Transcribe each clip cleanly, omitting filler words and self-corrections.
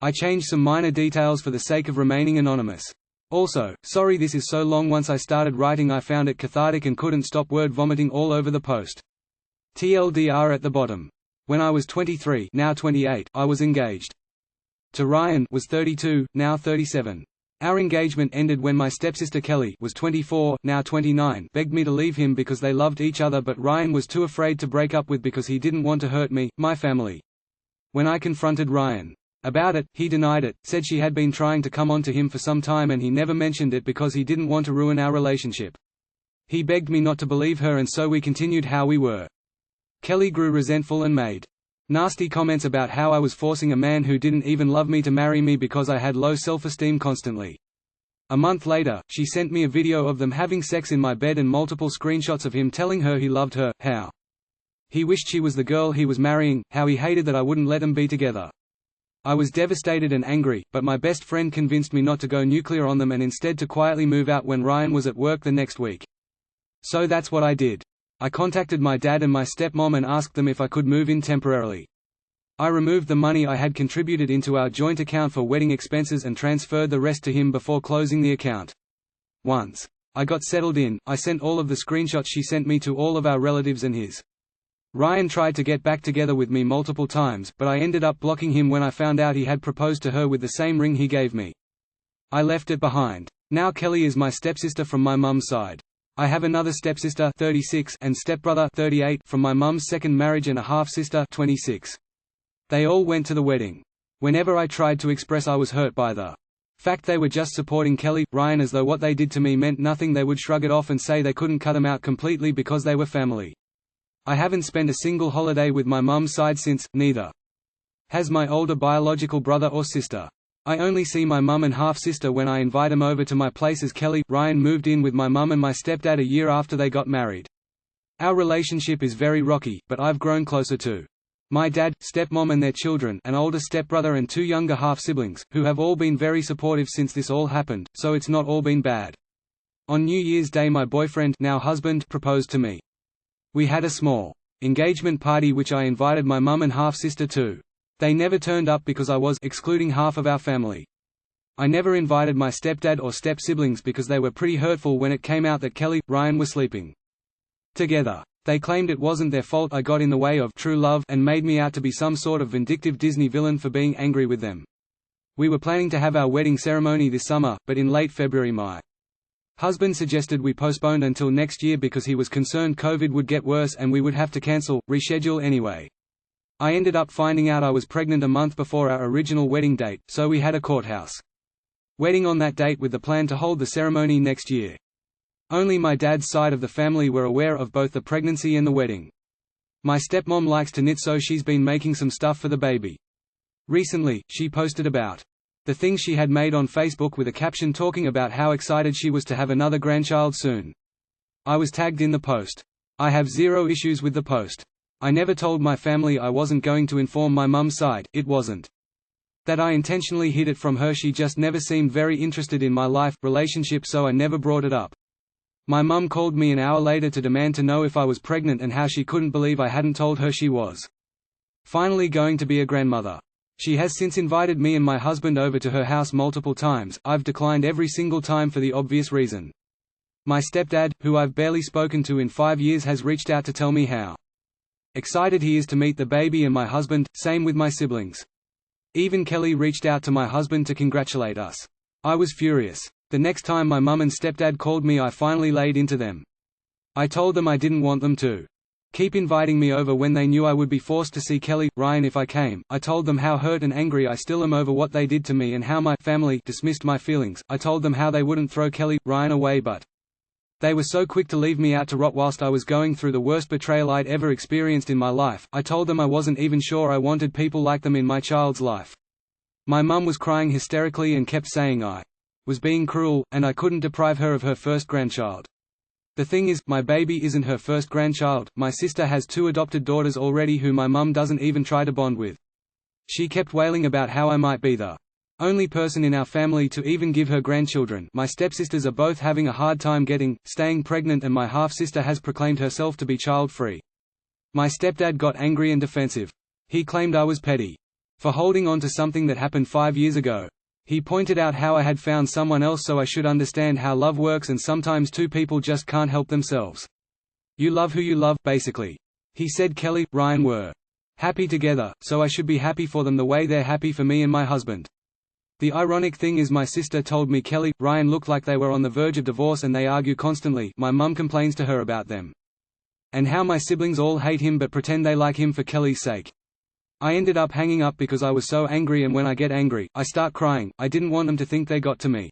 I changed some minor details for the sake of remaining anonymous. Also, sorry this is so long. Once I started writing I found it cathartic and couldn't stop word vomiting all over the post. TLDR at the bottom. When I was 23, now 28, I was engaged. To Ryan, was 32, now 37. Our engagement ended when my stepsister Kelly, was 24, now 29, begged me to leave him because they loved each other, but Ryan was too afraid to break up with because he didn't want to hurt me, my family. When I confronted Ryan about it, he denied it, said she had been trying to come on to him for some time and he never mentioned it because he didn't want to ruin our relationship. He begged me not to believe her and so we continued how we were. Kelly grew resentful and made nasty comments about how I was forcing a man who didn't even love me to marry me because I had low self-esteem constantly. A month later, she sent me a video of them having sex in my bed and multiple screenshots of him telling her he loved her, how he wished she was the girl he was marrying, how he hated that I wouldn't let them be together. I was devastated and angry, but my best friend convinced me not to go nuclear on them and instead to quietly move out when Ryan was at work the next week. So that's what I did. I contacted my dad and my stepmom and asked them if I could move in temporarily. I removed the money I had contributed into our joint account for wedding expenses and transferred the rest to him before closing the account. Once I got settled in, I sent all of the screenshots she sent me to all of our relatives and his. Ryan tried to get back together with me multiple times, but I ended up blocking him when I found out he had proposed to her with the same ring he gave me. I left it behind. Now Kelly is my stepsister from my mum's side. I have another stepsister 36 and stepbrother 38 from my mum's second marriage and a half-sister 26. They all went to the wedding. Whenever I tried to express I was hurt by the fact they were just supporting Kelly, Ryan as though what they did to me meant nothing, they would shrug it off and say they couldn't cut them out completely because they were family. I haven't spent a single holiday with my mum's side since, neither has my older biological brother or sister. I only see my mum and half-sister when I invite them over to my place as Kelly. Ryan moved in with my mum and my stepdad a year after they got married. Our relationship is very rocky, but I've grown closer to my dad, stepmom and their children, an older stepbrother and two younger half-siblings, who have all been very supportive since this all happened, so it's not all been bad. On New Year's Day my boyfriend, now husband, proposed to me. We had a small engagement party which I invited my mum and half-sister to. They never turned up because I was excluding half of our family. I never invited my stepdad or step-siblings because they were pretty hurtful when it came out that Kelly, Ryan were sleeping together. They claimed it wasn't their fault I got in the way of true love and made me out to be some sort of vindictive Disney villain for being angry with them. We were planning to have our wedding ceremony this summer, but in late February my husband suggested we postponed until next year because he was concerned COVID would get worse and we would have to reschedule anyway. I ended up finding out I was pregnant a month before our original wedding date, so we had a courthouse wedding on that date with the plan to hold the ceremony next year. Only my dad's side of the family were aware of both the pregnancy and the wedding. My stepmom likes to knit, so she's been making some stuff for the baby. Recently, she posted about the things she had made on Facebook with a caption talking about how excited she was to have another grandchild soon. I was tagged in the post. I have zero issues with the post. I never told my family I wasn't going to inform my mum's side. It wasn't that I intentionally hid it from her, she just never seemed very interested in my relationship, so I never brought it up. My mum called me an hour later to demand to know if I was pregnant and how she couldn't believe I hadn't told her she was finally going to be a grandmother. She has since invited me and my husband over to her house multiple times. I've declined every single time for the obvious reason. My stepdad, who I've barely spoken to in 5 years, has reached out to tell me how excited he is to meet the baby and my husband, same with my siblings. Even Kelly reached out to my husband to congratulate us. I was furious. The next time my mum and stepdad called me I finally laid into them. I told them I didn't want them to keep inviting me over when they knew I would be forced to see Kelly, Ryan if I came. I told them how hurt and angry I still am over what they did to me and how my family dismissed my feelings. I told them how they wouldn't throw Kelly, Ryan away, but they were so quick to leave me out to rot whilst I was going through the worst betrayal I'd ever experienced in my life. I told them I wasn't even sure I wanted people like them in my child's life. My mum was crying hysterically and kept saying I was being cruel, and I couldn't deprive her of her first grandchild. The thing is, my baby isn't her first grandchild. My sister has 2 adopted daughters already who my mum doesn't even try to bond with. She kept wailing about how I might be the only person in our family to even give her grandchildren. My stepsisters are both having a hard time staying pregnant, and my half-sister has proclaimed herself to be child-free. My stepdad got angry and defensive. He claimed I was petty. For holding on to something that happened 5 years ago. He pointed out how I had found someone else, so I should understand how love works, and sometimes two people just can't help themselves. You love who you love, basically. He said Kelly, Ryan were happy together, so I should be happy for them the way they're happy for me and my husband. The ironic thing is my sister told me Kelly, Ryan look like they were on the verge of divorce and they argue constantly. My mum complains to her about them. And how my siblings all hate him but pretend they like him for Kelly's sake. I ended up hanging up because I was so angry, and when I get angry, I start crying. I didn't want them to think they got to me.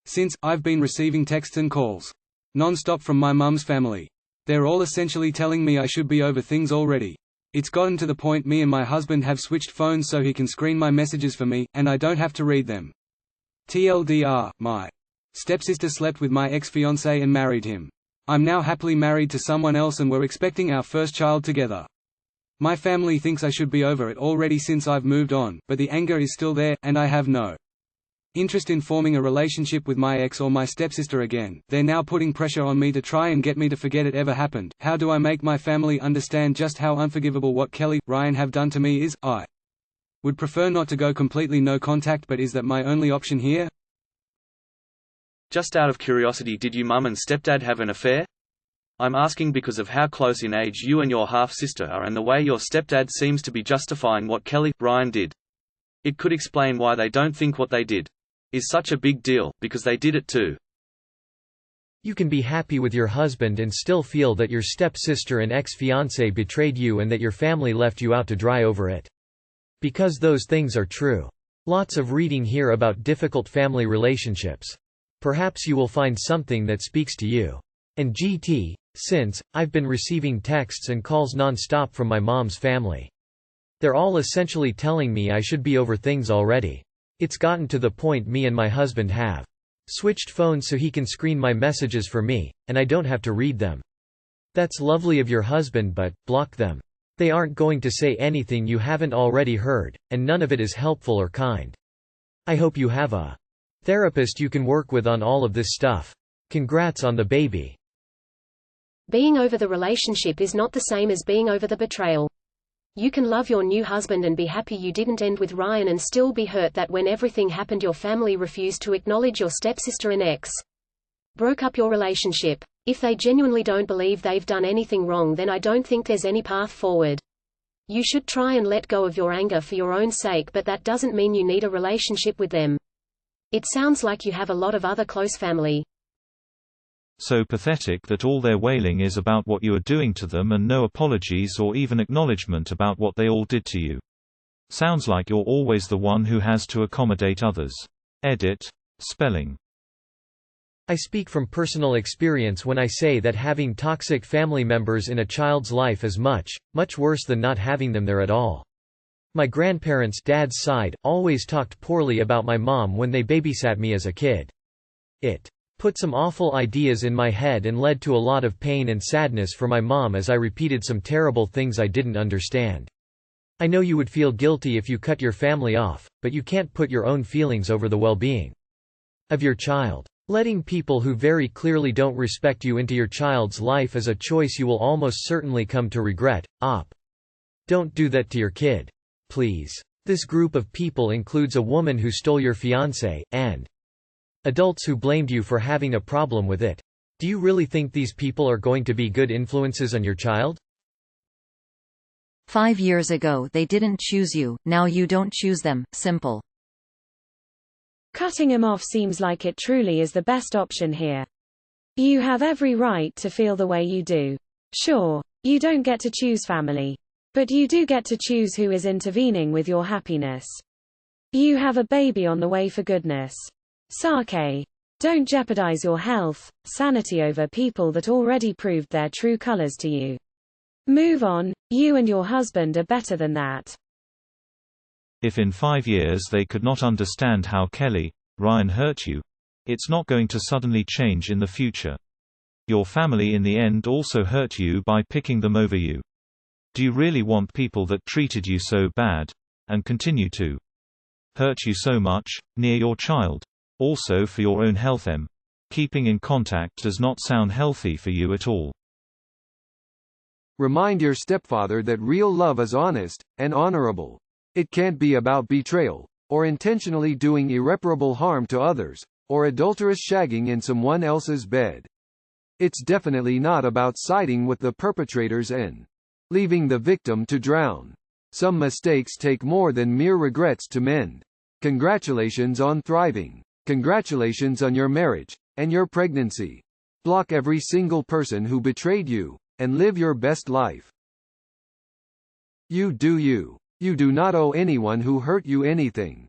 Since, I've been receiving texts and calls non-stop from my mum's family. They're all essentially telling me I should be over things already. It's gotten to the point me and my husband have switched phones so he can screen my messages for me, and I don't have to read them. TLDR, my stepsister slept with my ex-fiancé and married him. I'm now happily married to someone else and we're expecting our first child together. My family thinks I should be over it already since I've moved on, but the anger is still there, and I have no interest in forming a relationship with my ex or my stepsister again. They're now putting pressure on me to try and get me to forget it ever happened. How do I make my family understand just how unforgivable what Kelly, Ryan have done to me is? I would prefer not to go completely no contact, but is that my only option here? Just out of curiosity, did you mum and stepdad have an affair? I'm asking because of how close in age you and your half-sister are and the way your stepdad seems to be justifying what Kelly, Ryan did. It could explain why they don't think what they did is such a big deal, because they did it too. You can be happy with your husband and still feel that your stepsister and ex-fiancé betrayed you and that your family left you out to dry over it. Because those things are true. Lots of reading here about difficult family relationships. Perhaps you will find something that speaks to you. And GT, since, I've been receiving texts and calls non-stop from my mom's family. They're all essentially telling me I should be over things already. It's gotten to the point me and my husband have switched phones so he can screen my messages for me, and I don't have to read them. That's lovely of your husband, but block them. They aren't going to say anything you haven't already heard, and none of it is helpful or kind. I hope you have a therapist you can work with on all of this stuff. Congrats on the baby. Being over the relationship is not the same as being over the betrayal. You can love your new husband and be happy you didn't end with Ryan and still be hurt that when everything happened your family refused to acknowledge your stepsister and ex broke up your relationship. If they genuinely don't believe they've done anything wrong, then I don't think there's any path forward. You should try and let go of your anger for your own sake, but that doesn't mean you need a relationship with them. It sounds like you have a lot of other close family. So pathetic that all their wailing is about what you are doing to them and no apologies or even acknowledgement about what they all did to you. Sounds like you're always the one who has to accommodate others. Edit. Spelling. I speak from personal experience when I say that having toxic family members in a child's life is much, much worse than not having them there at all. My grandparents' dad's side always talked poorly about my mom when they babysat me as a kid. It put some awful ideas in my head and led to a lot of pain and sadness for my mom as I repeated some terrible things I didn't understand. I know you would feel guilty if you cut your family off, but you can't put your own feelings over the well-being of your child. Letting people who very clearly don't respect you into your child's life is a choice you will almost certainly come to regret. Don't do that to your kid. Please. This group of people includes a woman who stole your fiancé, and adults who blamed you for having a problem with it. Do you really think these people are going to be good influences on your child? 5 years ago they didn't choose you, now you don't choose them. Simple. Cutting him off seems like it truly is the best option here. You have every right to feel the way you do. Sure, you don't get to choose family. But you do get to choose who is intervening with your happiness. You have a baby on the way, for goodness sake. Don't jeopardize your health, sanity over people that already proved their true colors to you. Move on, you and your husband are better than that. If in 5 years they could not understand how Kelly, Ryan hurt you, it's not going to suddenly change in the future. Your family in the end also hurt you by picking them over you. Do you really want people that treated you so bad, and continue to hurt you so much, near your child? Also for your own health, keeping in contact does not sound healthy for you at all. Remind your stepfather that real love is honest and honorable. It can't be about betrayal, or intentionally doing irreparable harm to others, or adulterous shagging in someone else's bed. It's definitely not about siding with the perpetrators and leaving the victim to drown. Some mistakes take more than mere regrets to mend. Congratulations on thriving. Congratulations on your marriage, and your pregnancy. Block every single person who betrayed you, and live your best life. You do you. You do not owe anyone who hurt you anything.